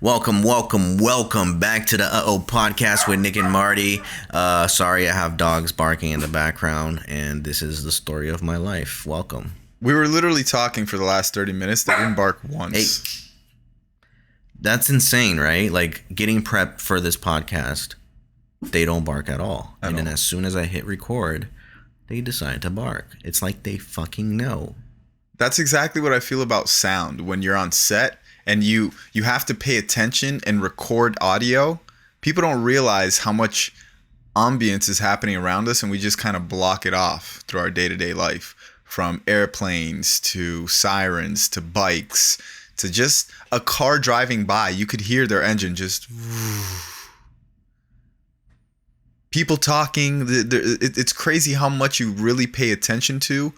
Welcome back to the podcast with Nick and Marty. Sorry, I have dogs barking in the background, and this is the story of my life. Welcome. We were literally talking for the last 30 minutes. They didn't bark once. Hey, that's insane, right? Like, getting prepped for this podcast, they don't bark at all. And then as soon as I hit record, they decide to bark. It's like they fucking know. That's exactly what I feel about sound. When you're on set and you have to pay attention and record audio, people don't realize how much ambience is happening around us, and we just kind of block it off through our day-to-day life. From airplanes to sirens to bikes to just a car driving by. You could hear their engine just... People talking. It's crazy how much you really pay attention to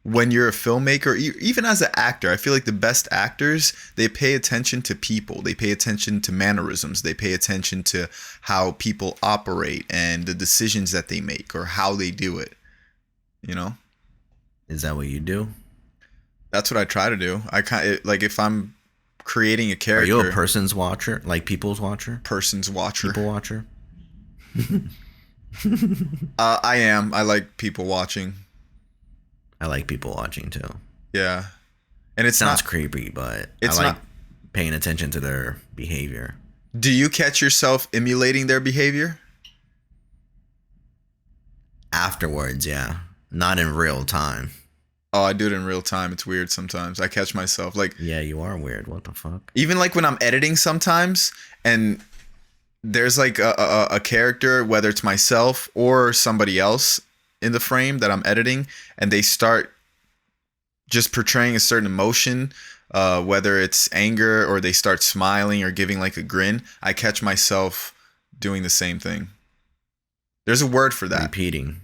when you're a filmmaker, even as an actor. I feel like the best actors, they pay attention to people. They pay attention to mannerisms. They pay attention to how people operate and the decisions that they make or how they do it. You know? Is that what you do? That's what I try to do. Like if I'm creating a character. Are you a person's watcher? Like people's watcher? Person's watcher. People watcher? I am. I like people watching. I like people watching too. Yeah. And it sounds creepy, but I like paying attention to their behavior. Do you catch yourself emulating their behavior? Afterwards, yeah. Not in real time. Oh, I do it in real time. It's weird sometimes. I catch myself like... Yeah, you are weird. What the fuck? Even like when I'm editing sometimes and there's like a character, whether it's myself or somebody else in the frame that I'm editing, and they start just portraying a certain emotion, whether it's anger or they start smiling or giving like a grin, I catch myself doing the same thing. There's a word for that. Repeating.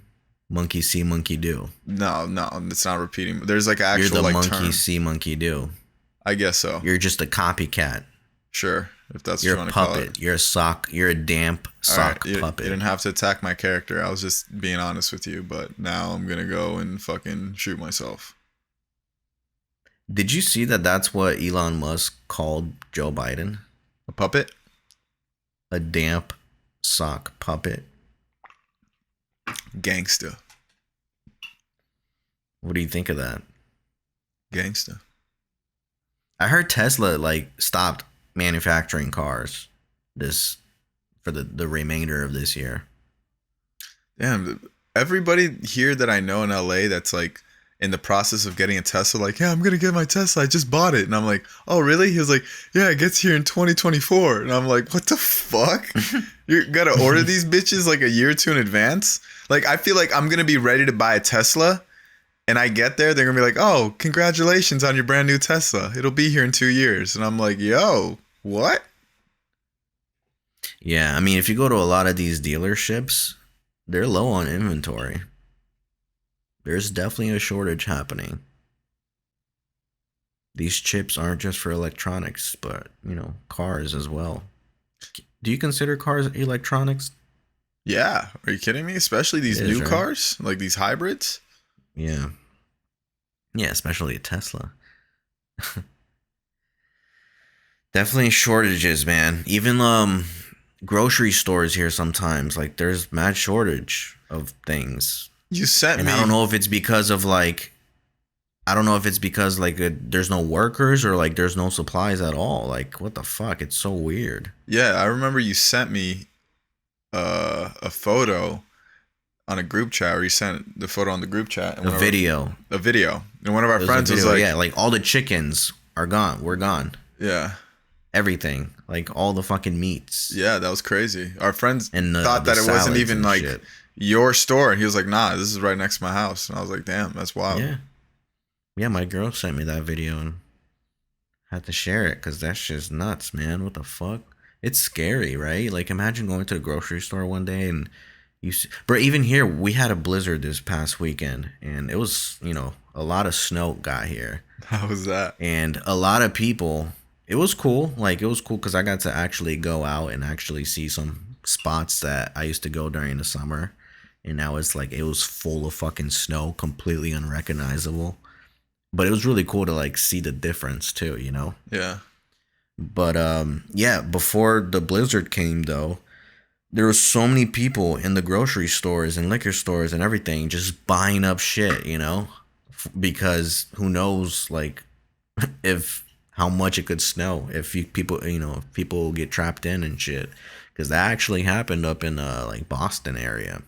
Monkey see, monkey do. No, it's not repeating. There's like an actual You're the like monkey term. see, monkey do. I guess so. You're just a copycat. Sure, if that's you're what you a want to call puppet. it. You're a sock. You're a damp sock puppet. You didn't have to attack my character. I was just being honest with you. But now I'm gonna go and fucking shoot myself. Did you see that? That's what Elon Musk called Joe Biden. A puppet. A damp sock puppet. Gangsta. What do you think of that? Gangsta. I heard Tesla like stopped manufacturing cars for the remainder of this year. Damn, everybody here that I know in LA that's like in the process of getting a Tesla, like, yeah, I'm gonna get my Tesla. I just bought it. And I'm like, oh really? He was like, yeah, it gets here in 2024. And I'm like, what the fuck? You gotta order these bitches like a year or two in advance? Like, I feel like I'm gonna be ready to buy a Tesla. And I get there, they're going to be like, oh, congratulations on your brand new Tesla. It'll be here in 2 years. And I'm like, yo, what? Yeah, I mean, if you go to a lot of these dealerships, they're low on inventory. There's definitely a shortage happening. These chips aren't just for electronics, but, cars as well. Do you consider cars electronics? Yeah. Are you kidding me? Especially these new cars, like these hybrids. Yeah. Yeah, especially a Tesla. Definitely shortages, man. Even grocery stores here sometimes, like there's mad shortage of things. You sent me. I don't know if it's because of like there's no workers or like there's no supplies at all. Like what the fuck? It's so weird. Yeah, I remember you sent me a photo on a group chat, or you sent the photo on the group chat. And a video. And one of our friends was like... Yeah, like all the chickens are gone. We're gone. Yeah. Everything. Like all the fucking meats. Yeah, that was crazy. Our friends thought that it wasn't even like shit. Your store. And he was like, nah, this is right next to my house. And I was like, damn, that's wild. Yeah. Yeah, my girl sent me that video and had to share it because that's just nuts, man. What the fuck? It's scary, right? Like imagine going to the grocery store one day and... But even here, we had a blizzard this past weekend, and it was, a lot of snow got here. How was that? And a lot of people, it was cool. Like, it was cool because I got to actually go out and actually see some spots that I used to go during the summer. And now it's like, it was full of fucking snow, completely unrecognizable. But it was really cool to, like, see the difference, too, Yeah. But yeah, before the blizzard came though, there were so many people in the grocery stores and liquor stores and everything just buying up shit, because who knows, like, if how much it could snow if if people get trapped in and shit, because that actually happened up in like Boston area.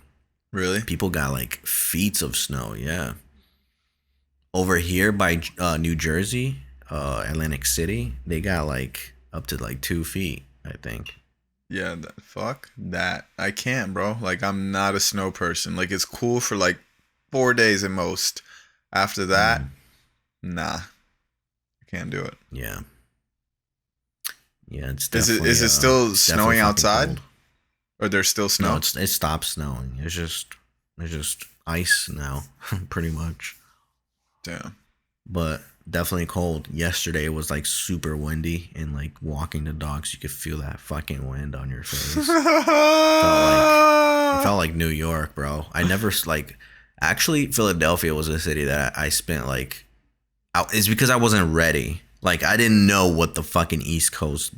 Really? People got like feet of snow. Yeah, over here by New Jersey, Atlantic City, they got like up to like 2 feet, I think. Yeah, fuck that. I can't, bro. Like, I'm not a snow person. Like, it's cool for like 4 days at most. After that, Mm, nah, I can't do it. yeah, yeah, Is it still it's definitely snowing fucking outside? cold. Or there's still No, snow? it stopped snowing. It's just ice now, pretty much. Damn. But definitely cold. Yesterday it was like super windy, and like walking the dogs, you could feel that fucking wind on your face. Felt like it felt like New York, bro. I never like actually Philadelphia was a city that I spent like it's because I wasn't ready. Like I didn't know what the fucking East Coast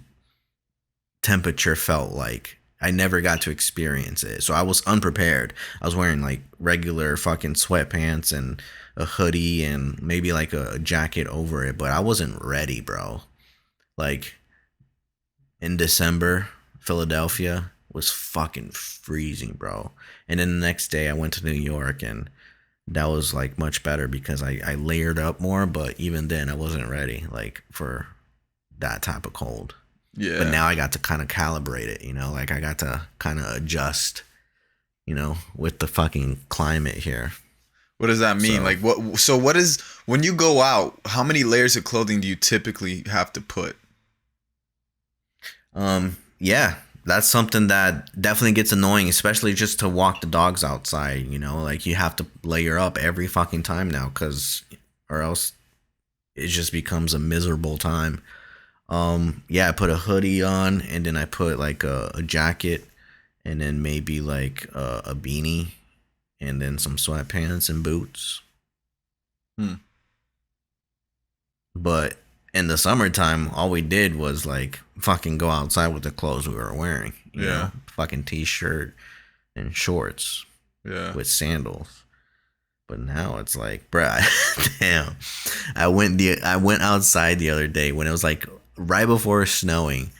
temperature felt like. I never got to experience it. So I was unprepared. I was wearing like regular fucking sweatpants and a hoodie and maybe like a jacket over it, but I wasn't ready, bro. Like in December, Philadelphia was fucking freezing, bro. And then the next day I went to New York, and that was like much better because I layered up more, but even then I wasn't ready like for that type of cold. But Yeah. now I got to kind of calibrate it, like I got to kind of adjust, with the fucking climate here. What does that mean? So, Like, what? So, what is when you go out? How many layers of clothing do you typically have to put? yeah, that's something that definitely gets annoying, especially just to walk the dogs outside, like you have to layer up every fucking time now, or else it just becomes a miserable time. Yeah, I put a hoodie on, and then I put like a jacket, and then maybe like a beanie, and then some sweatpants and boots. Hmm. But in the summertime, all we did was like fucking go outside with the clothes we were wearing, Yeah. fucking t-shirt and shorts Yeah. with sandals. But now it's like, bruh, damn. I went outside the other day when it was like right before snowing,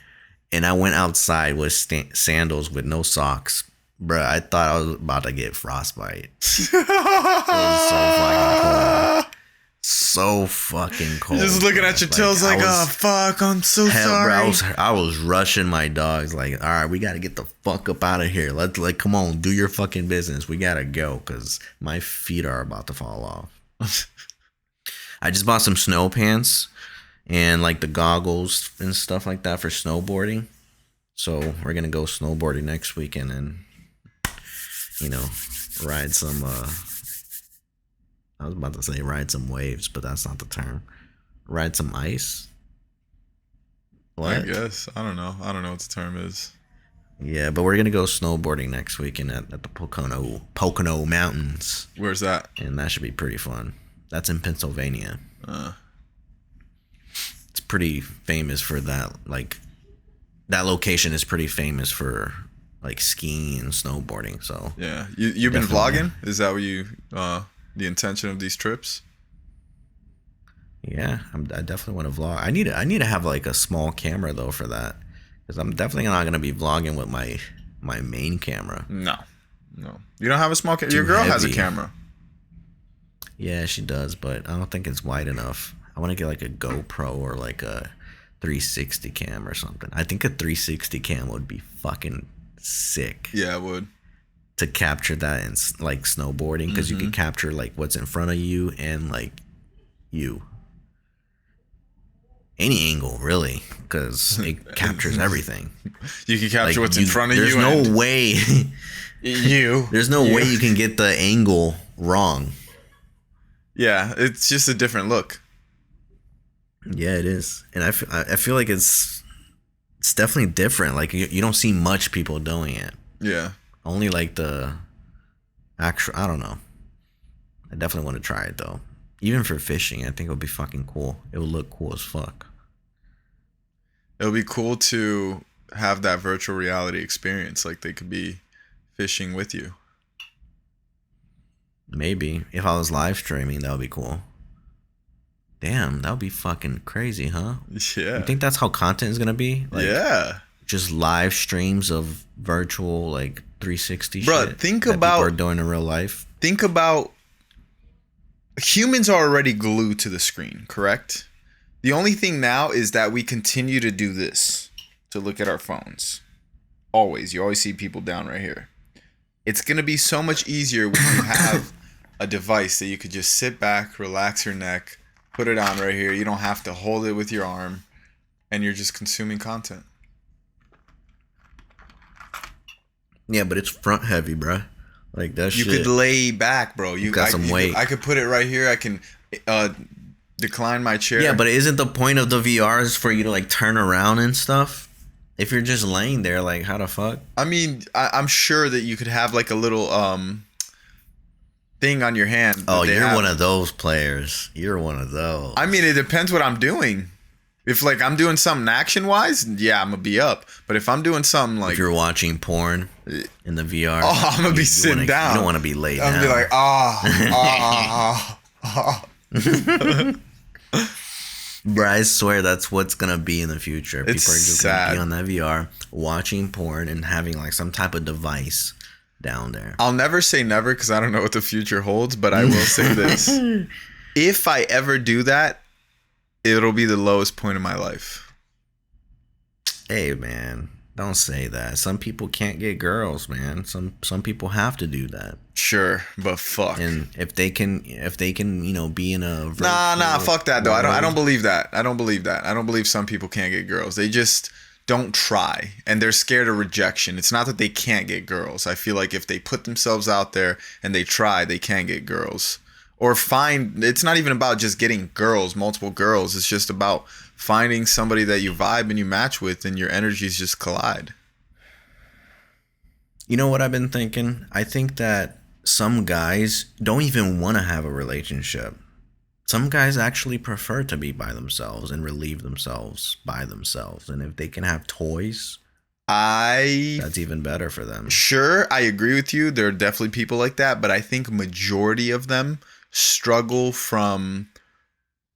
and I went outside with sandals with no socks. Bruh, I thought I was about to get frostbite. It was so fucking cold. So fucking cold. Just looking at bruh. your toes like, oh fuck, I'm so Hell, bro, I sorry. was rushing my dogs. Like, all right, we got to get the fuck up out of here. Let's like, come on, do your fucking business. We gotta go because my feet are about to fall off. I just bought some snow pants and like the goggles and stuff like that for snowboarding. So we're gonna go snowboarding next weekend and you know ride some. I was about to say ride some waves, but that's not the term. Ride some ice. I What? guess I don't know. I don't know what the term is. Yeah, but we're gonna go snowboarding next weekend at the Pocono Mountains, Where's that? and that should be pretty fun. That's in Pennsylvania. Uh, It's pretty famous for that. Like that location is pretty famous for like skiing and snowboarding. So yeah. You've been definitely, vlogging? Is that what you the intention of these trips? yeah, I definitely want to vlog. I need to have like a small camera though for that, because I'm definitely not gonna be vlogging with my main camera. No. No. You don't have a small camera. Your Too girl has a heavy. camera. Yeah, she does, but I don't think it's wide enough. I want to get like a GoPro or like a 360 cam or something. I think a 360 cam would be fucking sick Yeah, I would. to capture that in like snowboarding, because you Mm-hmm. can capture like what's in front of you and like you. Any angle really, because it captures everything. You can capture Like what's in front of there's you. no And way. you. There's no You. way you can get the angle wrong. Yeah, it's just a different look. Yeah, it is, and I feel like it's definitely different. Like you don't see much people doing it. Yeah. Only like the actual. I don't know. I definitely want to try it though. Even for fishing, I think it would be fucking cool. It would look cool as fuck. It'll be cool to have that virtual reality experience. Like they could be fishing with you. Maybe if I was live streaming, that would be cool. Damn, that would be fucking crazy, huh? You Yeah. think that's how content is gonna be? Like Yeah. just live streams of virtual like 360 Bruh, shit that people are doing in real life. think about humans are already glued to the screen, correct? The only thing now is that we continue to do this, to look at our phones. Always. You always see people down right here. It's going to be so much easier when you have a device that you could just sit back, relax your neck, put it on right here. You don't have to hold it with your arm, and you're just consuming content. Yeah, but it's front heavy, bruh. Like that You shit. could lay back, bro. You got some weight. I could put it right here. I can decline my chair. Yeah, but isn't the point of the VR is for you to like turn around and stuff? If you're just laying there, like how the fuck? I mean, I'm sure that you could have like a little thing on your hand. Oh, you're one of those players. You're one of those. I mean, it depends what I'm doing. If like I'm doing something action wise, yeah, I'm gonna be up. But if I'm doing something like if you're watching porn in the VR, oh, I'm gonna be sitting down. You don't want to be laid I'm down. gonna be like Bro, I swear that's what's gonna be in the future. People are It's just sad. gonna be on that VR watching porn and having like some type of device down there. I'll never say never because I don't know what the future holds, but I will say this. If I ever do that, it'll be the lowest point of my life. Hey man, don't say that. Some people can't get girls, man. Some people have to do that. Sure, but fuck. And if they can, you know, be in a Nah, fuck that though. I don't world- believe that. I don't believe some people can't get girls. They just don't try and they're scared of rejection. It's not that they can't get girls. I feel like if they put themselves out there and they try, they can get girls. Or find, it's not even about just getting girls, multiple girls. It's just about finding somebody that you vibe and you match with and your energies just collide. You know what I've been thinking? I think that some guys don't even want to have a relationship. Some guys actually prefer to be by themselves and relieve themselves by themselves. And if they can have toys, that's even better for them. Sure, I agree with you. There are definitely people like that, but I think majority of them struggle from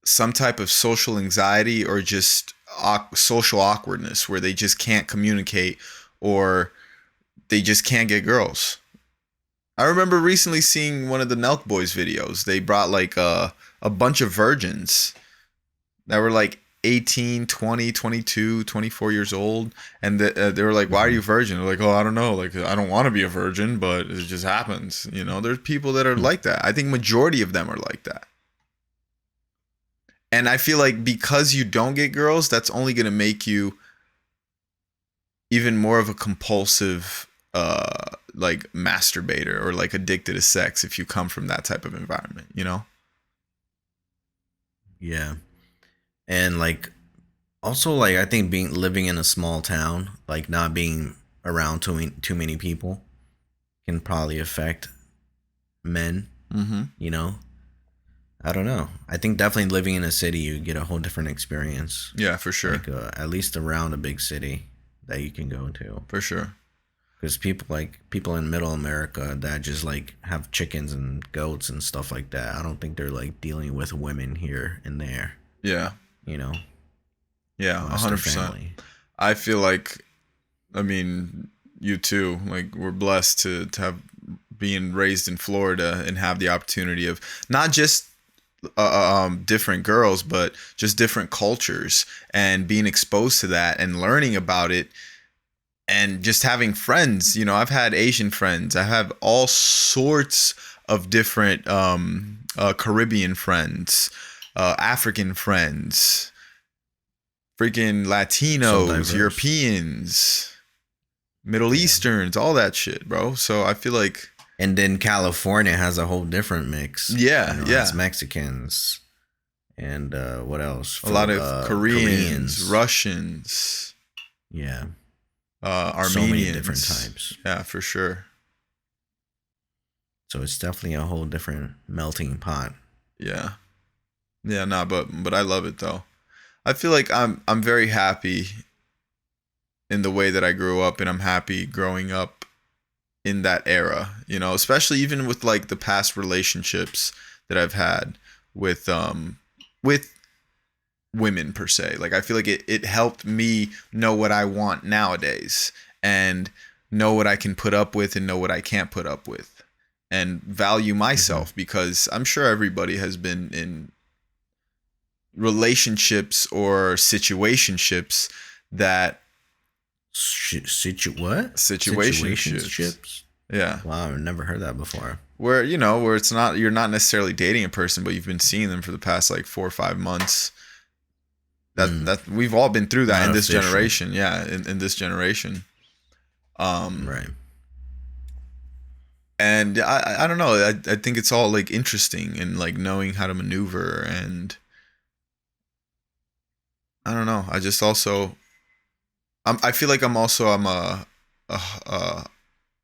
some type of social anxiety or just social awkwardness where they just can't communicate or they just can't get girls. I remember recently seeing one of the Nelk Boys videos. They brought like a bunch of virgins that were like 18, 20, 22, 24 years old. And they were like, why are you virgin? They're like, oh, I don't know. Like, I don't want to be a virgin, but it just happens. You know, there's people that are like that. I think majority of them are like that. And I feel like because you don't get girls, that's only going to make you even more of a compulsive like masturbator or like addicted to sex if you come from that type of environment, you know? Yeah. And like also like I think living in a small town, like not being around too many people can probably affect men, you know? I don't know. I think definitely living in a city you get a whole different experience. Yeah, for sure. Like at least around a big city that you can go to. For sure. Because people in middle America that just like have chickens and goats and stuff like that, I don't think they're like dealing with women here and there. Yeah. You know? Yeah, 100%. I feel like, I mean, you too, like we're blessed to have being raised in Florida and have the opportunity of not just different girls, but just different cultures and being exposed to that and learning about it. And just having friends, you know, I've had Asian friends. I have all sorts of different Caribbean friends, African friends, freaking Latinos, So Europeans, Middle Easterns, all that shit, bro. So I feel like. And then California has a whole different mix. Yeah, you know, yeah. It's Mexicans and what else? A lot of Koreans, Russians. Yeah. Armenians. So many different types. Yeah, for sure. So it's definitely a whole different melting pot. Yeah. Yeah, but I love it though. I feel like I'm very happy in the way that I grew up, and I'm happy growing up in that era, you know, especially even with like the past relationships that I've had with women per se. Like I feel like it helped me know what I want nowadays and know what I can put up with and know what I can't put up with and value Mm-hmm. myself, because I'm sure everybody has been in relationships or situationships that What? situationships. Situationships? Yeah. Wow, I've never heard that before. Where, you know, where it's not, you're not necessarily dating a person, but you've been seeing them for the past like 4 or 5 months. Mm, That we've all been through that not in this official. generation. Yeah, in this generation. Um Right. and I don't know. I think it's all like interesting and like knowing how to maneuver, and I don't know. I just also I feel like I'm a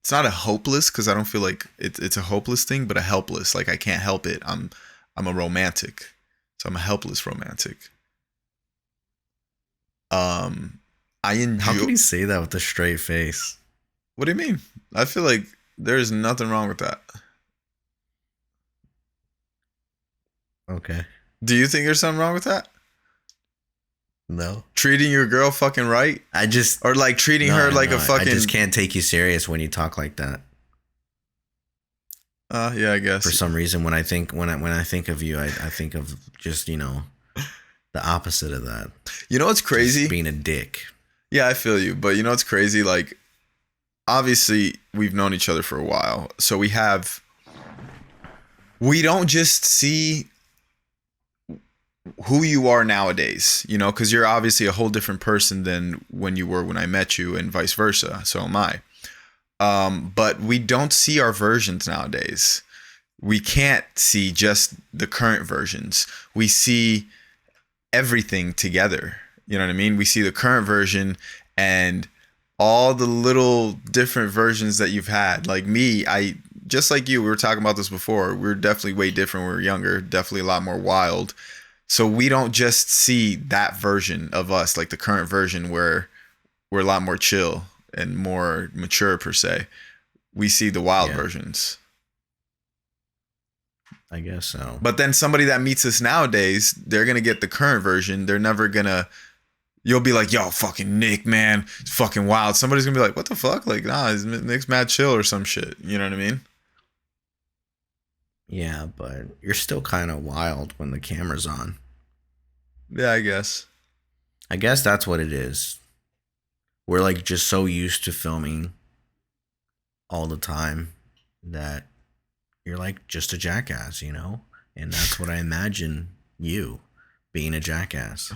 it's not a hopeless, because I don't feel like it's a hopeless thing, but a helpless. Like I can't help it. I'm a romantic, so I'm a helpless romantic. Um, I How enjoy. can you say that with a straight face? What do you mean? I feel like there's nothing wrong with that. Okay. Do you think there's something wrong with that? No. Treating your girl fucking right, I just or like treating her no, like no. a I just fucking. can't take you serious when you talk like that. Yeah, I For guess. some reason, when I think of you, I think of just the opposite of that. You know what's Just crazy? being a dick. Yeah, I feel you. But you know what's crazy? Like, obviously, we've known each other for a while, so we don't just see who you are nowadays, you know, because you're obviously a whole different person than when you were when I met you, and vice versa. So am I. But we don't see our versions nowadays. We can't see just the current versions. We see everything together. You know what I mean? We see the current version and all the little different versions that you've had. Like me, I just like you, we were talking about this before. We're definitely way different when we were younger, definitely a lot more wild. So we don't just see that version of us, like the current version where we're a lot more chill and more mature per se. We see the wild Yeah, versions. I guess so. But then somebody that meets us nowadays, they're gonna get the current version. They're never gonna. You'll be like, yo, fucking Nick, man, it's fucking wild. Somebody's gonna be like, what the fuck? Like, nah, Nick's mad chill or some shit. You know what I mean? Yeah, but you're still kind of wild when the camera's on. Yeah, I guess. I guess that's what it is. We're like just so used to filming all the time that you're like just a jackass. And that's what I imagine you being a jackass,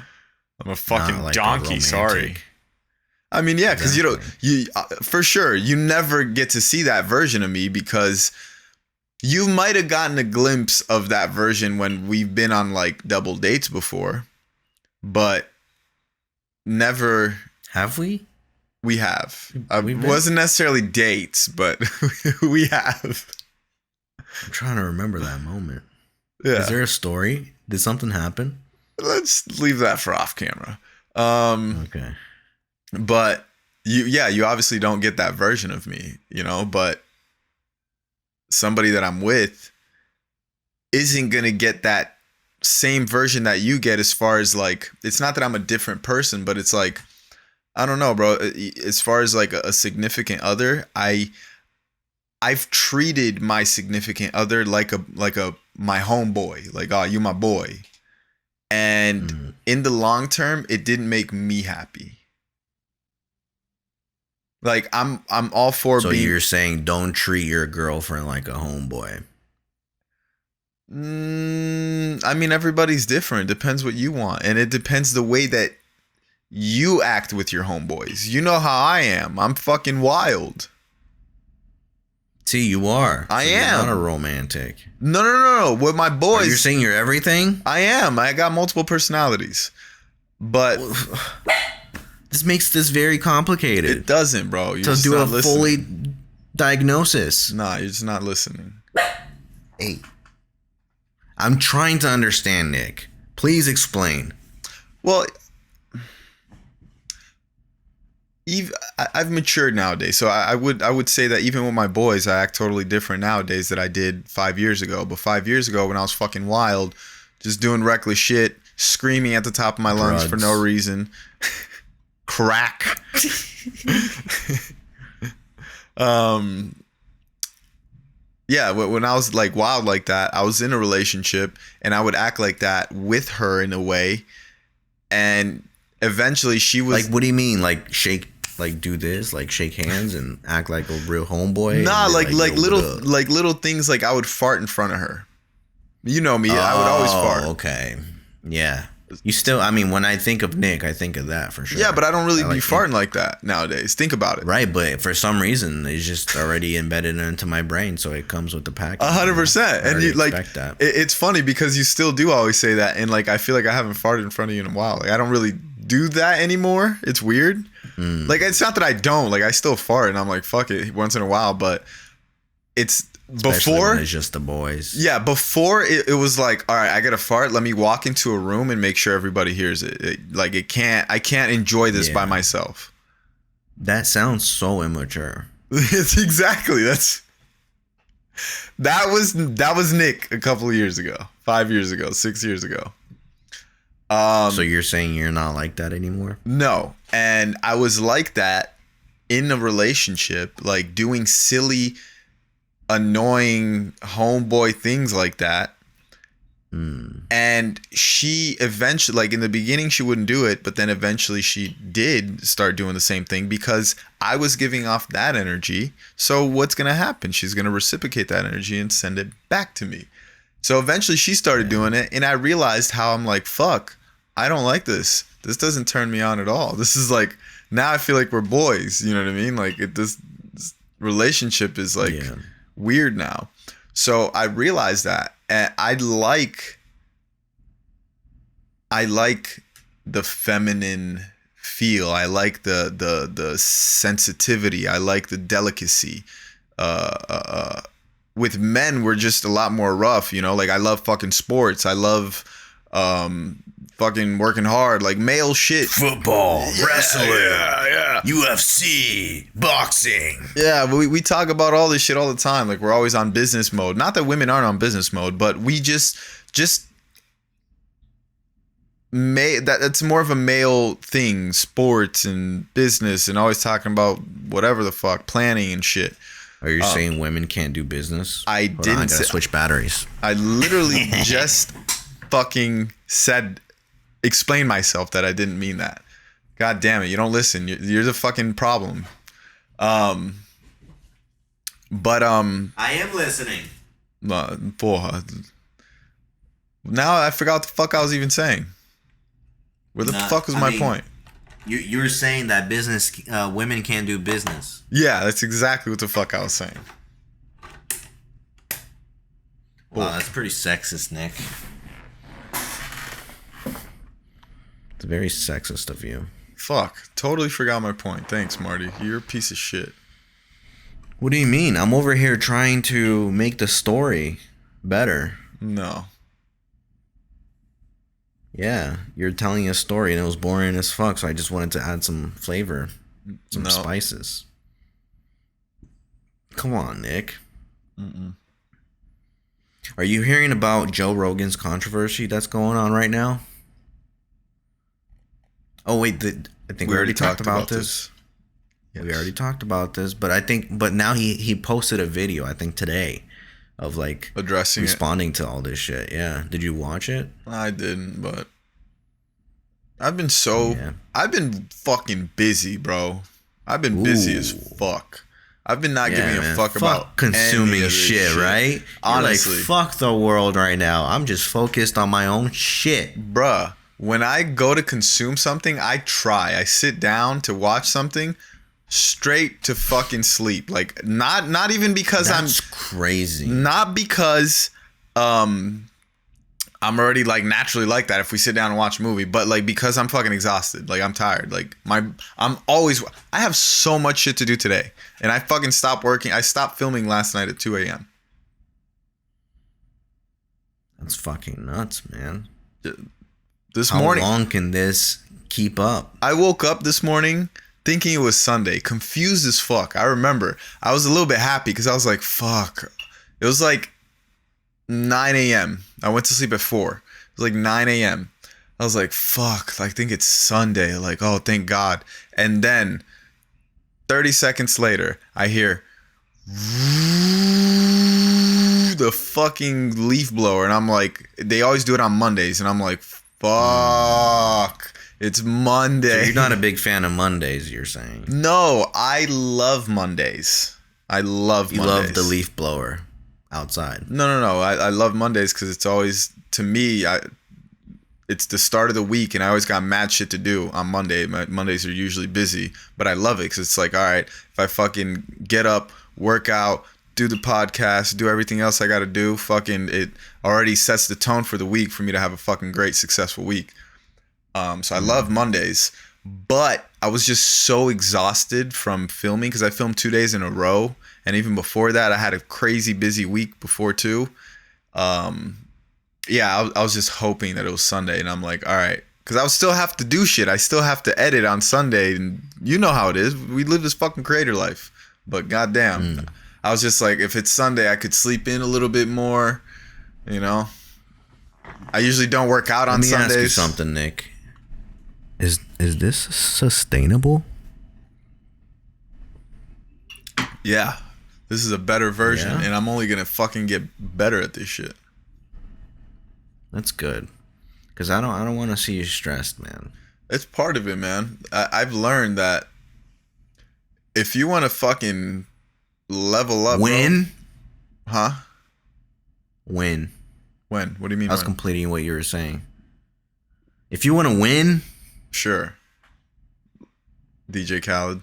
I'm a not fucking like a donkey. Sorry. romantic. I mean, yeah, because you don't, Exactly. you for sure, you never get to see that version of me, because you might have gotten a glimpse of that version when we've been on like double dates before, but never. Have we? We have. We've been. Wasn't necessarily dates, but we have. I'm trying to remember that moment. Is Yeah. there a story? Did something happen? Let's leave that for off camera. Um, Okay. but you obviously don't get that version of me, you know, but somebody that I'm with isn't going to get that same version that you get, as far as like, it's not that I'm a different person, but it's like, I don't know, bro. As far as like a significant other, I've treated my significant other like a my homeboy, like, oh, you my boy. And Mm. in the long term, it didn't make me happy. Like I'm all for So being. you're saying don't treat your girlfriend like a homeboy. I mean, everybody's different. Depends what you want, and it depends the way that you act with your homeboys. You know how I am. I'm fucking wild. See, you are. I So you're not a am. romantic. No, no, no, no. With my Are you boys, saying you're everything? I am. I got multiple personalities, but This makes this very it complicated doesn't, bro. You're to just do a not listening. fully diagnosis. Nah, you're just not listening. Hey, I'm trying to understand, Nick. Please explain. Well, I've matured nowadays, so I would say that even with my boys, I act totally different nowadays than I did 5 years ago. But 5 years ago, when I was fucking wild, just doing reckless shit, screaming at the top of my lungs for no Drugs. reason, crack. um, yeah, when I was like wild like that, I was in a relationship, and I would act like that with her in a way, and eventually she Like, was what do you mean? Like, do this, like shake hands and act like a real homeboy, nah, and be like like, yo, what up? little things, like I would fart in front of her. You know me, I would always Oh, fart. okay. Yeah. You still, I mean, when I think of Nick, I think of that for Yeah, sure. but I don't really I be like, farting like that nowadays. Think about it. right, but for some reason, it's just already embedded into my brain, so it comes with the package. 100%. I And already you like expect that. it's funny because you still do always say that, and like I feel like I haven't farted in front of you in a while. Like I don't really do that anymore. It's weird. Mm. Like it's not that I don't. Like I still fart and I'm like fuck it once in a while, but it's Especially when before. it's just the boys. Yeah, before it was like, all right, I gotta fart. Let me walk into a room and make sure everybody hears it. Like I can't enjoy this by Yeah. myself. That sounds so immature. It's exactly that was Nick a couple of years ago, 5 years ago, 6 years ago. So you're saying you're not like that anymore? No, and I was like that in a relationship, like doing silly, annoying homeboy things like that. And she eventually, like in the beginning, she wouldn't do it, but then eventually she did start doing the same thing because I was giving off that energy. So what's going to happen? She's going to reciprocate that energy and send it back to me. So eventually she started doing it, and I realized how I'm like, fuck, I don't like this. This doesn't turn me on at all. This is like, now I feel like we're boys. You know what I mean? Like this relationship is like Yeah. weird now. So I realized that, and I like the feminine feel. I like the sensitivity. I like the delicacy. With men, we're just a lot more rough, you know. Like I love fucking sports. I love fucking working hard, like male shit. Football, wrestling, Yeah. UFC, boxing. Yeah, but we talk about all this shit all the time. Like we're always on business mode. Not that women aren't on business mode, but we just that's more of a male thing. Sports and business and always talking about whatever the fuck, planning and shit. Are you saying women can't do business? I Hold on, didn't I gotta say- switch batteries. I literally just fucking explain myself that I didn't mean that. God damn it, you don't listen. You're the fucking problem. But I am listening. porra. Now I forgot what the fuck I was even saying. Where the fuck was my point? You're saying that business women can't do business. Yeah, that's exactly what the fuck I was saying. Wow, that's pretty sexist, Nick. It's very sexist of you. Fuck, totally forgot my point. Thanks, Marty. You're a piece of shit. What do you mean? I'm over here trying to make the story better. No. Yeah, you're telling a story and it was boring as fuck, so I just wanted to add some flavor, some No. spices. Come on, Nick. Are you hearing about Joe Rogan's controversy that's going on right now? Oh wait, I think we already talked about this. Yes. We already talked about this, but now he posted a video, I think today, of like Addressing responding to all this shit. Yeah, did you watch it? I didn't, but I've been fucking busy, bro. I've been busy as fuck. I've been not giving a fuck about consuming any of this shit, right? Honestly. You're like, fuck the world right now. I'm just focused on my own shit. Bruh, when I go to consume something, I sit down to watch something straight to fucking sleep. Like not even because That's crazy. not because I'm already like naturally like that if we sit down and watch a movie, but like because I'm fucking exhausted. Like I'm tired. Like I have so much shit to do today, and I fucking stopped working. I stopped filming last night at 2 a.m. That's fucking nuts, man. This How morning, long can this keep up? I woke up this morning thinking it was Sunday, confused as fuck. I remember I was a little bit happy because I was like, fuck. It was like 9 a.m. I went to sleep at 4. It was like 9 a.m. I was like, fuck, I think it's Sunday. Like, oh, thank God. And then 30 seconds later, I hear the fucking leaf blower. And I'm like, they always do it on Mondays. And I'm like, fuck, it's Monday. So you're not a big fan of Mondays, you're saying? No, I love Mondays. I love You Mondays. love the leaf blower outside. No. I love Mondays because it's always, to me, it's the start of the week, and I always got mad shit to do on Monday. My Mondays are usually busy, but I love it because it's like, all right, if I fucking get up, work out, do the podcast, do everything else I got to do, fucking it already sets the tone for the week for me to have a fucking great, successful week. So I love Mondays, but I was just so exhausted from filming because I filmed 2 days in a row, and even before that, I had a crazy busy week before too. Yeah, I was just hoping that it was Sunday, and I'm like, all right, because I would still have to do shit. I still have to edit on Sunday, and you know how it is. We live this fucking creator life. But goddamn, I was just like, if it's Sunday, I could sleep in a little bit more, you know. I usually don't work out on Sundays. Let me ask you something, Nick. Is this sustainable? Yeah, this is a better version, Yeah? and I'm only gonna fucking get better at this shit. That's good. Cause I don't want to see you stressed, man. It's part of it, man. I've learned that if you want to fucking level up, Win? Huh? Win. When? What do you mean? I was when? completing what you were saying. If you want to win, Sure. DJ Khaled.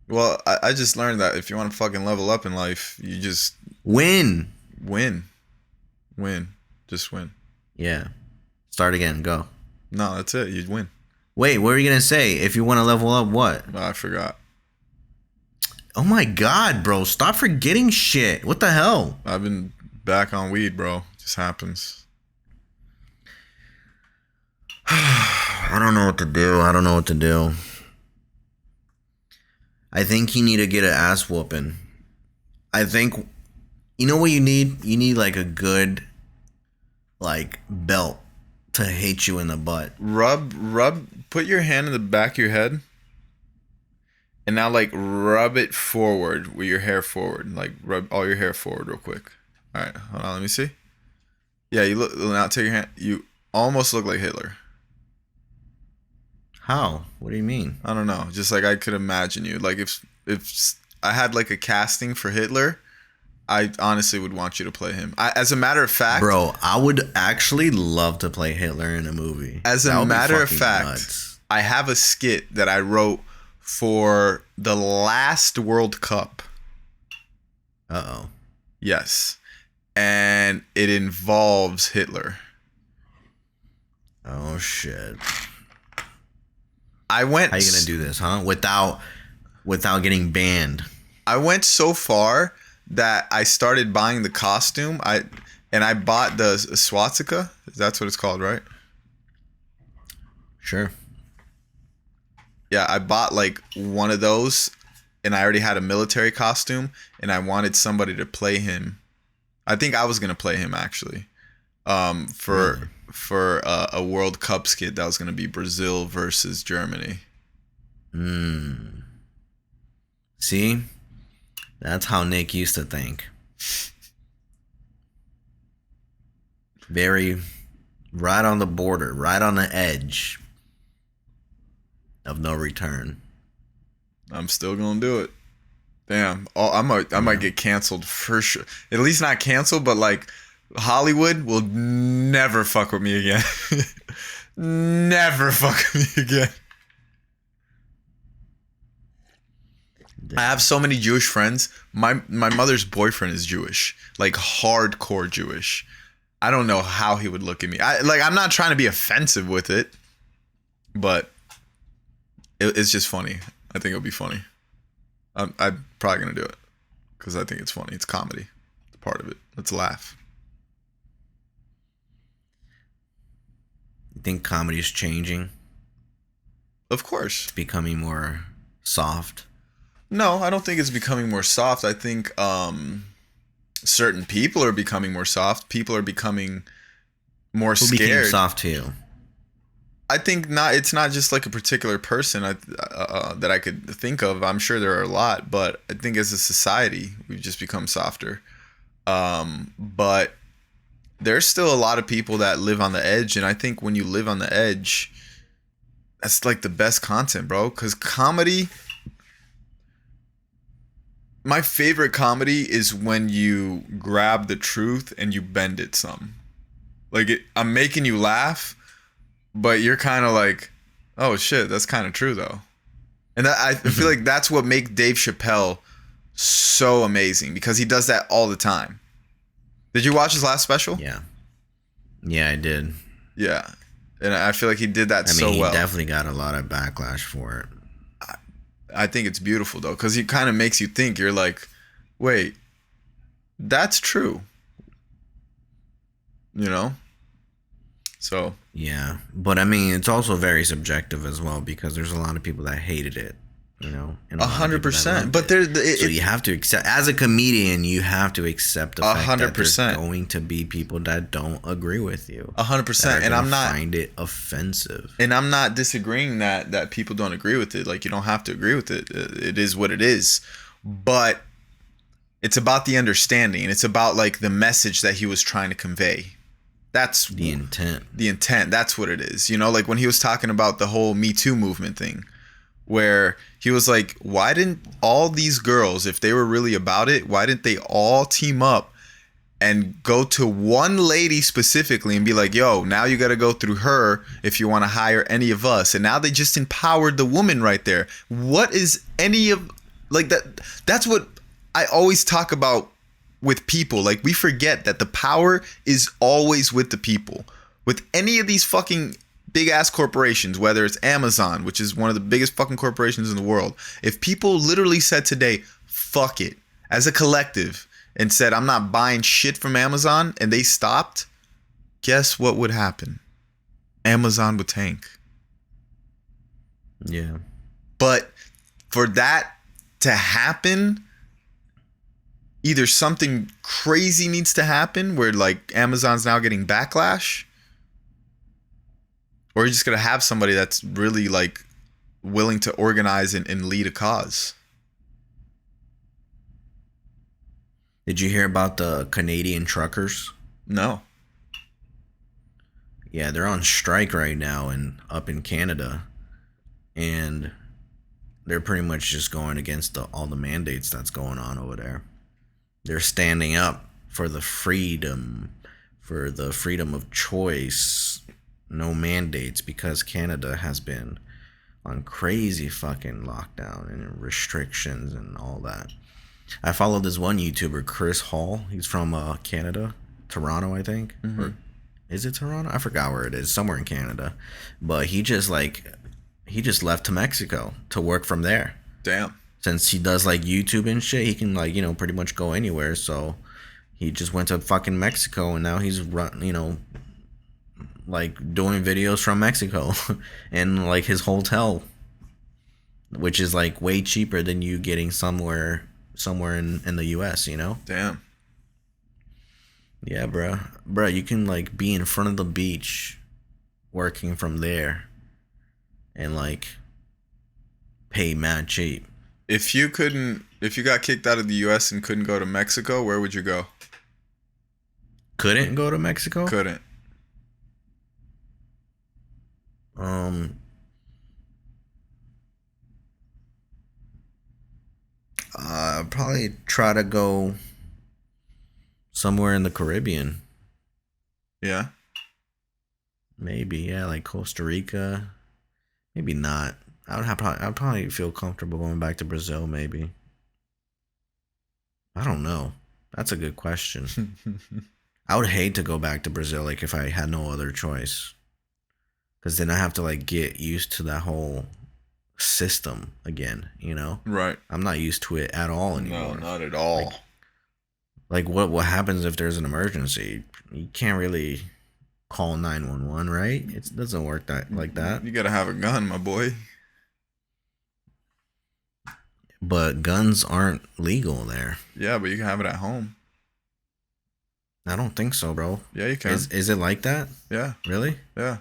Well, I just learned that if you want to fucking level up in life, you just win. win. Just win. Yeah. Start again. Go. No, that's it. You win. Wait, what were you gonna say? If you want to level up, what? Oh, I forgot. Oh my God, bro! Stop forgetting shit. What the hell? I've been back on weed, bro. It just happens. I don't know what to do. I think you need to get an ass whooping. I think, you know what you need? You need like a good, like, belt to hit you in the butt. Put your hand in the back of your head. And now, like, rub it forward with your hair forward. Like, rub all your hair forward real quick. All right, hold on, let me see. Yeah, you look, now take your hand. You almost look like Hitler. How? What do you mean? I don't know. Just like I could imagine you. Like if I had like a casting for Hitler, I honestly would want you to play him. As a matter of fact, Bro, I would actually love to play Hitler in a movie. As a matter of fact, I have a skit that I wrote for the last World Cup. Uh-oh. Yes. And it involves Hitler. Oh, shit. I went. How you gonna do this, huh? Without getting banned. I went so far that I started buying the costume. I bought the swastika. That's what it's called, right? Sure. Yeah, I bought like one of those, and I already had a military costume, and I wanted somebody to play him. I think I was gonna play him actually, for a World Cup skit that was gonna be Brazil versus Germany. See, that's how Nick used to think. Very right on the border, right on the edge of no return. I'm still gonna do it. Damn. Oh, I might get canceled for sure. At least not canceled, but like Hollywood will never fuck with me again. Never fuck with me again. I have so many Jewish friends. My mother's boyfriend is Jewish, like hardcore Jewish. I don't know how he would look at me. I'm not trying to be offensive with it, but it's just funny. I think it'll be funny. I'm probably gonna do it because I think it's funny. It's comedy. It's part of it. Let's laugh. You think comedy's changing? Of course. It's becoming more soft. No, I don't think it's becoming more soft. I think certain people are becoming more soft. People are becoming more Who became scared. soft to you? I think not. It's not just like a particular person that I could think of. I'm sure there are a lot, but I think as a society, we've just become softer. But there's still a lot of people that live on the edge, and I think when you live on the edge, that's like the best content, bro. Because comedy, my favorite comedy is when you grab the truth and you bend it some. Like I'm making you laugh, but you're kind of like, oh shit, that's kind of true though. And I feel like that's what makes Dave Chappelle so amazing, because he does that all the time. Did you watch his last special? Yeah. Yeah, I did. Yeah. And I feel like he did that I mean, so he well. definitely got a lot of backlash for it. I think it's beautiful though, because he kind of makes you think. You're like, wait, that's true. You know? So. Yeah, but I mean, it's also very subjective as well, because there's a lot of people that hated it, you know, and a lot of people that 100%. loved But it. there's So you have to accept, as a comedian, you have to accept the fact that there's 100%. going to be people that don't agree with you, 100%. And I'm not find it offensive. And I'm not disagreeing that people don't agree with it. Like, you don't have to agree with it. It is what it is. But it's about the understanding. It's about like the message that he was trying to convey. That's The intent. the intent. That's what it is. You know, like when he was talking about the whole Me Too movement thing, where he was like, why didn't all these girls, if they were really about it, why didn't they all team up and go to one lady specifically and be like, yo, now you got to go through her if you want to hire any of us? And now they just empowered the woman right there. What is any of like that? That's what I always talk about with people. Like, we forget that the power is always with the people. With any of these fucking big ass corporations, whether it's Amazon, which is one of the biggest fucking corporations in the world, if people literally said today, fuck it, as a collective, and said, I'm not buying shit from Amazon, and they stopped, guess what would happen? Amazon would tank. Yeah. But for that to happen, either something crazy needs to happen where like Amazon's now getting backlash, or you're just going to have somebody that's really like willing to organize and lead a cause. Did you hear about the Canadian truckers? No. Yeah, they're on strike right now and up in Canada, and they're pretty much just going against all the mandates that's going on over there. They're standing up for the freedom of choice, no mandates, because Canada has been on crazy fucking lockdown and restrictions and all that. I followed this one YouTuber, Chris Hall. He's from Canada, Toronto, I think. Mm-hmm. Or is it Toronto? I forgot where it is, somewhere in Canada. But he just left to Mexico to work from there. Damn. Since he does like YouTube and shit, he can like, you know, pretty much go anywhere. So he just went to fucking Mexico, and now he's like doing videos from Mexico and like his hotel, which is like way cheaper than you getting somewhere in the US, you know? Damn. Yeah, bro, you can like be in front of the beach working from there and like pay mad cheap. If you got kicked out of the US and couldn't go to Mexico, where would you go? Couldn't go to Mexico? Couldn't. Probably try to go somewhere in the Caribbean. Yeah. Maybe, yeah, like Costa Rica. Maybe not. I'd probably feel comfortable going back to Brazil, maybe. I don't know. That's a good question. I would hate to go back to Brazil, like if I had no other choice. Because then I have to like get used to that whole system again, you know? Right. I'm not used to it at all anymore. No, not at all. Like what happens if there's an emergency? You can't really call 911, right? It doesn't work like that. You gotta have a gun, my boy. But guns aren't legal there. Yeah, but you can have it at home. I don't think so, bro. Yeah, you Is can. is it like that? Yeah, Really? yeah,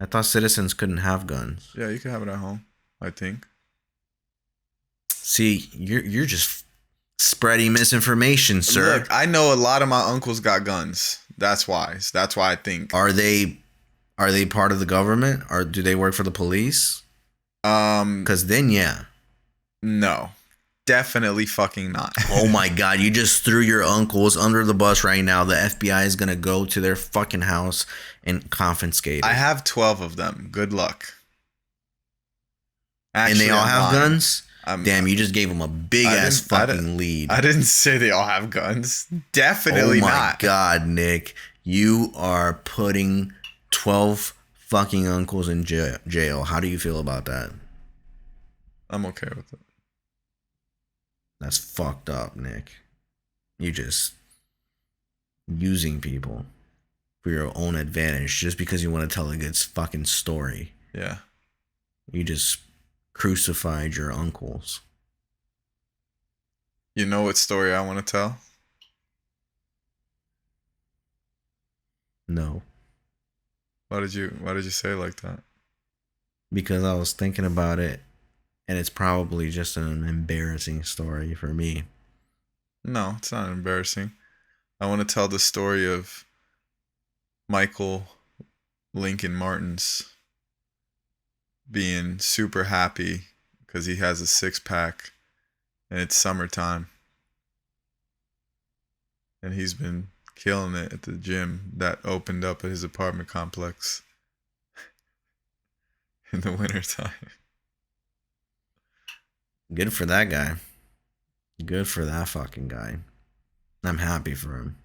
I thought citizens couldn't have guns. yeah. You can have it at home. I think. See, you're just spreading misinformation, sir. Look, I know a lot of my uncles got guns. That's why. That's why I think. Are they part of the government, or do they work for the police? Um, Because then, yeah. no, definitely fucking not. Oh my god, you just threw your uncles under the bus right now. The FBI is gonna go to their fucking house and confiscate it. I have 12 of them. Good luck. And they Actually, all I'm have lying. guns? I'm- Damn, you just gave them a big ass fucking lead. I didn't say they all have guns. Definitely Oh my not. god, Nick. You are putting 12 fucking uncles in jail. How do you feel about that? I'm okay with it. That's fucked up, Nick. You just using people for your own advantage just because you want to tell a good fucking story. Yeah. You just crucified your uncles. You know what story I want to tell? No. Why did you say it like that? Because I was thinking about it, and it's probably just an embarrassing story for me. No, it's not embarrassing. I want to tell the story of Michael Lincoln Martins being super happy because he has a six-pack and it's summertime. And he's been killing it at the gym that opened up at his apartment complex in the wintertime. Good for that guy. Good for that fucking guy. I'm happy for him.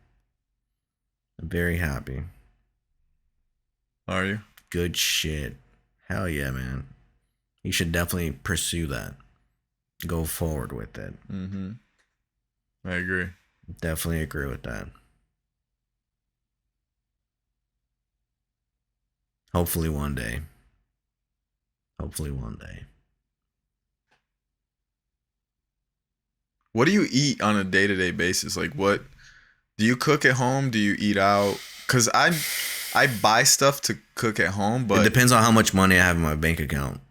I'm very happy. Are you? Good shit. Hell yeah, man. You should definitely pursue that. Go forward with it. Mm-hmm. I agree. Definitely agree with that. Hopefully one day. Hopefully one day. What do you eat on a day-to-day basis? Like, what do you cook at home? Do you eat out? Because I buy stuff to cook at home, It but depends on how much money I have in my bank account.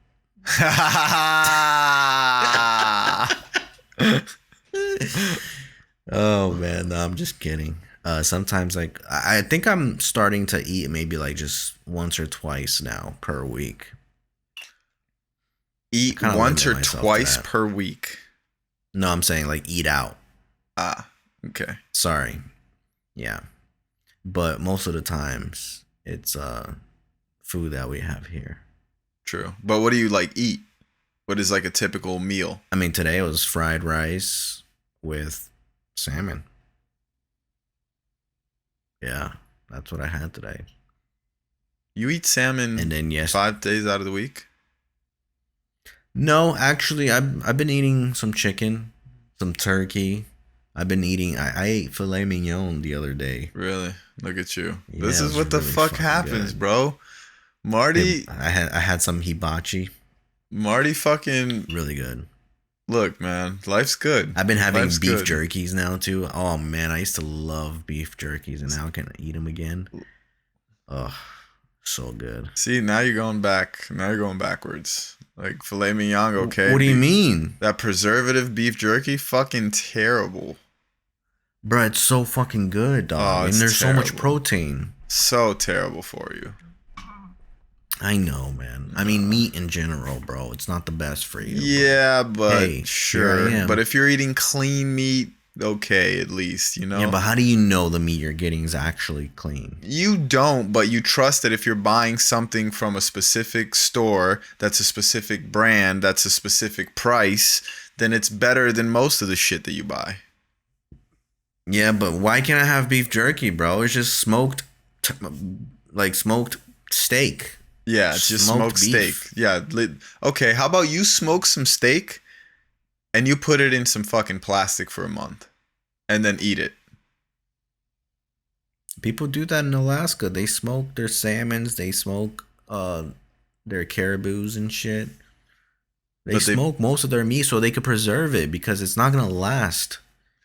Oh man, no, I'm just kidding. Sometimes like I think I'm starting to eat maybe like just once or twice now per week. Eat Kinda once or limit myself to twice that. per week. No, I'm saying like eat out. Ah, okay. Sorry. Yeah. But most of the times it's food that we have here. True. But what do you like eat? What is like a typical meal? I mean today it was fried rice with salmon. Yeah, that's what I had today. You eat salmon And then yes, 5 days out of the week? no, actually I've been eating some chicken, some turkey. I've been eating I ate filet mignon the other day. Really? Look at you. Yeah, This it is was what the really fuck fucking happens, good. bro. Marty I had some hibachi. Marty fucking Really good. look, man. Life's good. I've been having Life's beef good. jerkies now too. Oh man, I used to love beef jerkies, and now I can eat them again. Oh, so good. See, now you're going back. Now you're going backwards. Like filet mignon, okay. What do you mean, That preservative beef jerky, fucking terrible. bro? It's so fucking good, dog, Oh, and it's there's so much terrible. protein. So terrible for you. I know, man. I mean, meat in general, bro. It's not the best for you. Yeah, but Hey, sure. here I am. But if you're eating clean meat, okay, at least, you know? Yeah, but how do you know the meat you're getting is actually clean? You don't, but you trust that if you're buying something from a specific store, that's a specific brand, that's a specific price, then it's better than most of the shit that you buy. Yeah, but why can't I have beef jerky, bro? It's just smoked, like smoked steak. Yeah, it's just Smoked smoked steak. beef. Yeah. Okay, how about you smoke some steak and you put it in some fucking plastic for a month and then eat it? People do that in Alaska. They smoke their salmons. They smoke their caribous and shit. They But they smoke most of their meat so they could preserve it because it's not gonna last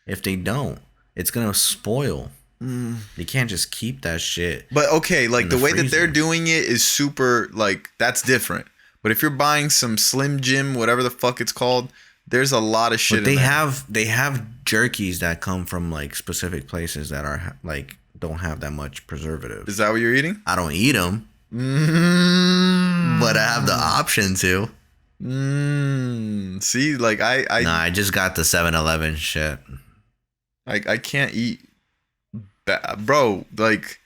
if they don't. It's gonna spoil. They can't just keep that shit But okay, in like the the way that they're freezer. doing it is super, like, that's different. But if you're buying some Slim Jim, whatever the fuck it's called, there's a lot of shit But in there. they have jerkies that come from like specific places that are like don't have that much preservatives. Is that what you're eating? I don't eat them, but I have the Mm. option to. See, like Nah, I just got the 7-Eleven shit. I can't eat that, bro. Like,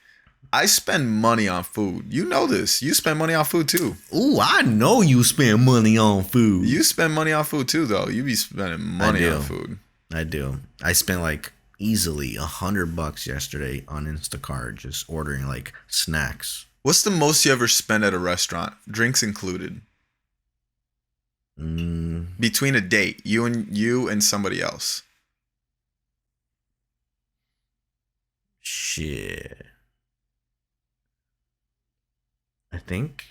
I spend money on food. You know this. You spend money on food too. Ooh, I know you spend money on food. You spend money on food too, though. You be spending money on food. I do. I spent like easily $100 yesterday on Instacart just ordering like snacks. What's the most you ever spend at a restaurant, drinks included, between a date, you and somebody else? Shit. I think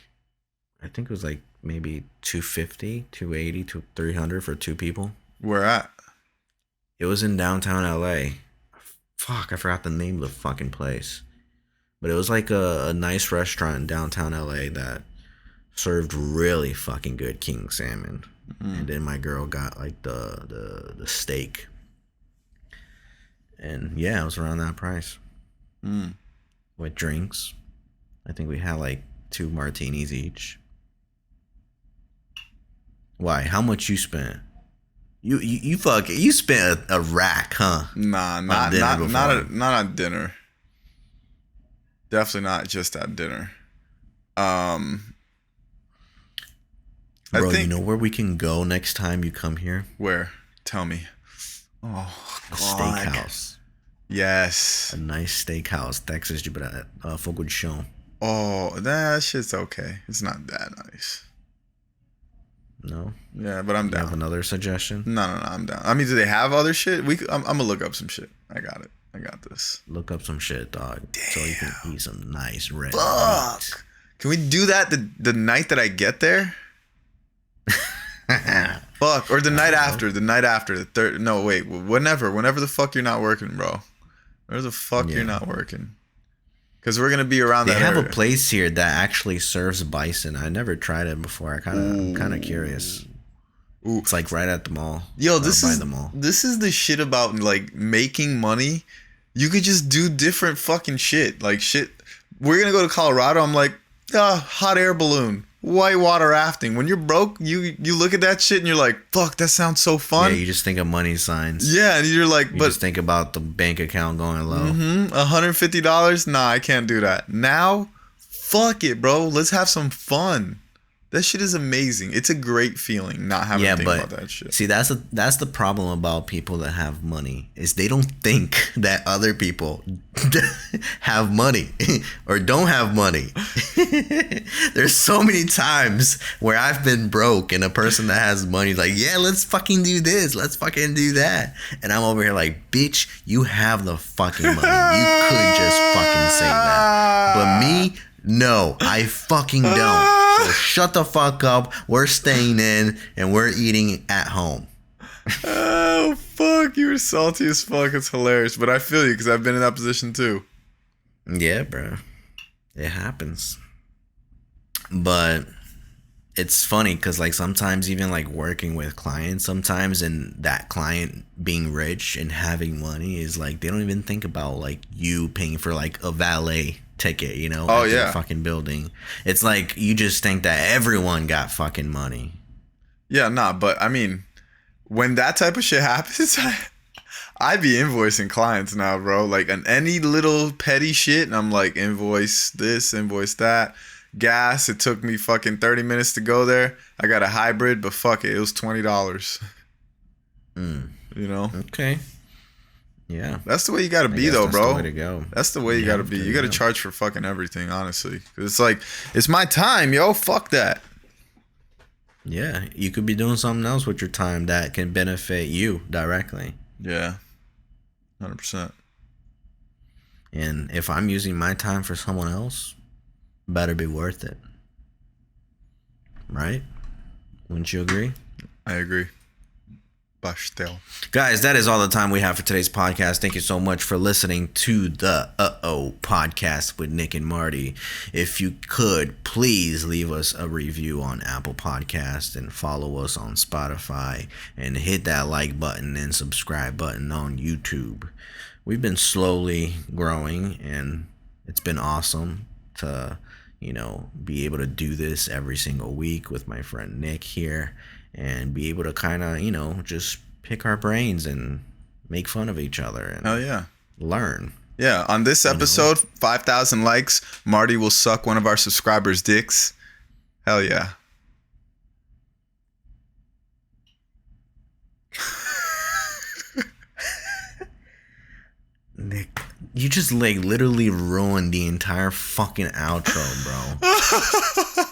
it was like maybe 250, 280 to 300 for two people. Where at? It was in downtown LA. Fuck, I forgot the name of the fucking place. But it was like a nice restaurant in downtown LA that served really fucking good king salmon. And then my girl got like the steak. And yeah, it was around that price. With drinks. I think we had like 2 martinis each. Why? How much you spent? You spent a rack, huh? Nah, not at dinner. Definitely not just at dinner. Bro, I think, you know where we can go next time you come here? where? Tell me. Oh, A God. steakhouse. Yes. A nice steakhouse. Texas de Fogo de Chão. Oh, that shit's okay. It's not that nice. No? Yeah, but I'm You have down. another suggestion? No, I'm down. I mean, do they have other shit? I'm gonna look up some shit. I got it. I got this. Look up some shit, dog. So you can eat some nice red Fuck. meat. Can we do that the night that I get there? Fuck. Or the night after. The night after. The third. No, wait. Whenever the fuck you're not working, bro. Whenever the fuck you're not working. Because we're gonna be around They that have area. a place here that actually serves bison. I never tried it before. I'm kind of curious. Ooh. It's like right at the mall. Yo, By the mall. this is the shit about like making money. You could just do different fucking shit. Like shit. We're gonna go to Colorado. I'm like, hot air balloon, whitewater rafting. When you're broke, you look at that shit and you're like, fuck, that sounds so fun. Yeah, you just think of money signs. Yeah, and you're like, You but just think about the bank account going low. $150? Nah, I can't do that. Now, fuck it, bro. Let's have some fun. That shit is amazing. It's a great feeling not having Yeah, to think but about that shit. see, that's the problem about people that have money is they don't think that other people have money or don't have money. There's so many times where I've been broke and a person that has money is like, yeah, let's fucking do this, let's fucking do that, and I'm over here like, bitch, you have the fucking money. You could just fucking say that, but me, no, I fucking don't. So shut the fuck up. We're staying in and we're eating at home. Oh, fuck. You were salty as fuck. It's hilarious. But I feel you because I've been in that position too. Yeah, bro. It happens. But it's funny because like sometimes even like working with clients sometimes and that client being rich and having money is like they don't even think about like you paying for like a valet ticket, you know? Oh, at their yeah. fucking building. It's like you just think that everyone got fucking money. Yeah, nah, but I mean, when that type of shit happens, I be invoicing clients now, bro. Like, on any little petty shit, and I'm like, invoice this, invoice that. Gas, it took me fucking 30 minutes to go there. I got a hybrid, but fuck it, it was $20. You know? Okay. Yeah. That's the way you gotta be, guess though, that's bro. the way to go. That's the way you Yeah, gotta be. there You you gotta go. charge for fucking everything, honestly. 'Cause it's like, it's my time, yo. Fuck that. Yeah. You could be doing something else with your time that can benefit you directly. Yeah. 100%. And if I'm using my time for someone else, better be worth it. Right? Wouldn't you agree? I agree. Pastel. Guys, that is all the time we have for today's podcast. Thank you so much for listening to the podcast with Nick and Marty. If you could, please leave us a review on Apple Podcasts and follow us on Spotify and hit that like button and subscribe button on YouTube. We've been slowly growing, and it's been awesome to, be able to do this every single week with my friend Nick here. And be able to kind of, just pick our brains and make fun of each other and learn. Yeah, on this episode, 5,000 likes, Marty will suck one of our subscribers' dicks. Hell yeah. Nick, you just literally ruined the entire fucking outro, bro.